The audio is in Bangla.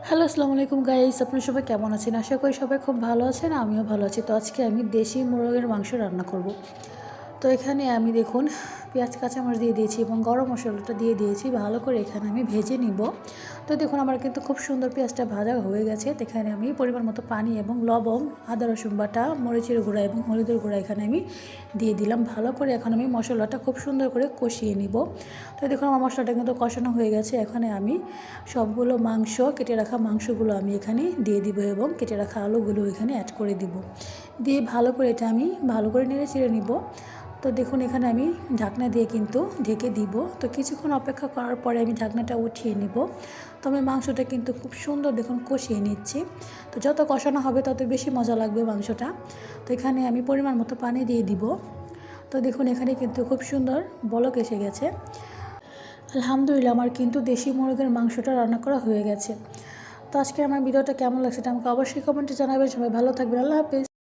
হ্যালো, আসসালামু আলাইকুম গাইস। আপনারা সবাই কেমন আছেন? আশা করি সবাই খুব ভালো আছেন। আমিও ভালো আছি। তো আজকে আমি দেশি মোরগের মাংস রান্না করব। তো এখানে আমি দেখুন পেঁয়াজ কাঁচামরিচ দিয়ে দিয়েছি এবং গরম মশলাটা দিয়ে দিয়েছি। ভালো করে এখানে আমি ভেজে নিব। তো দেখুন আমার কিন্তু খুব সুন্দর পেঁয়াজটা ভাজা হয়ে গেছে। তো এখানে আমি পরিমাণ মতো পানি এবং লবণ, আদা রসুন বাটা, মরিচের গুঁড়া এবং হলুদের গুঁড়া এখানে আমি দিয়ে দিলাম। ভালো করে এখন আমি মশলাটা খুব সুন্দর করে কষিয়ে নিব। তো দেখুন আমার মশলাটা কিন্তু কষানো হয়ে গেছে। এখানে আমি সবগুলো মাংস, কেটে রাখা মাংসগুলো আমি এখানে দিয়ে দিব এবং কেটে রাখা আলুগুলো এখানে অ্যাড করে দিব। দিয়ে ভালো করে এটা আমি ভালো করে নেড়ে চেড়ে নিব। তো দেখুন এখানে আমি ঢাকনা দিয়ে কিন্তু ঢেকে দিব। তো কিছুক্ষণ অপেক্ষা করার পরে আমি ঢাকনাটা উঠিয়ে নিব। তো আমি মাংসটা কিন্তু খুব সুন্দর দেখুন কষিয়ে নিচ্ছি। তো যত কষানো হবে তত বেশি মজা লাগবে মাংসটা। তো এখানে আমি পরিমাণ মতো পানি দিয়ে দিব। তো দেখুন এখানে কিন্তু খুব সুন্দর বলক এসে গেছে। আলহামদুলিল্লাহ আমার কিন্তু দেশি মুরগির মাংসটা রান্না করা হয়ে গেছে। তো আজকে আমার ভিডিওটা কেমন লাগছে এটা আমাকে অবশ্যই কমেন্টে জানাবেন। সবাই ভালো থাকবেন। আল্লাহ হাফেজ।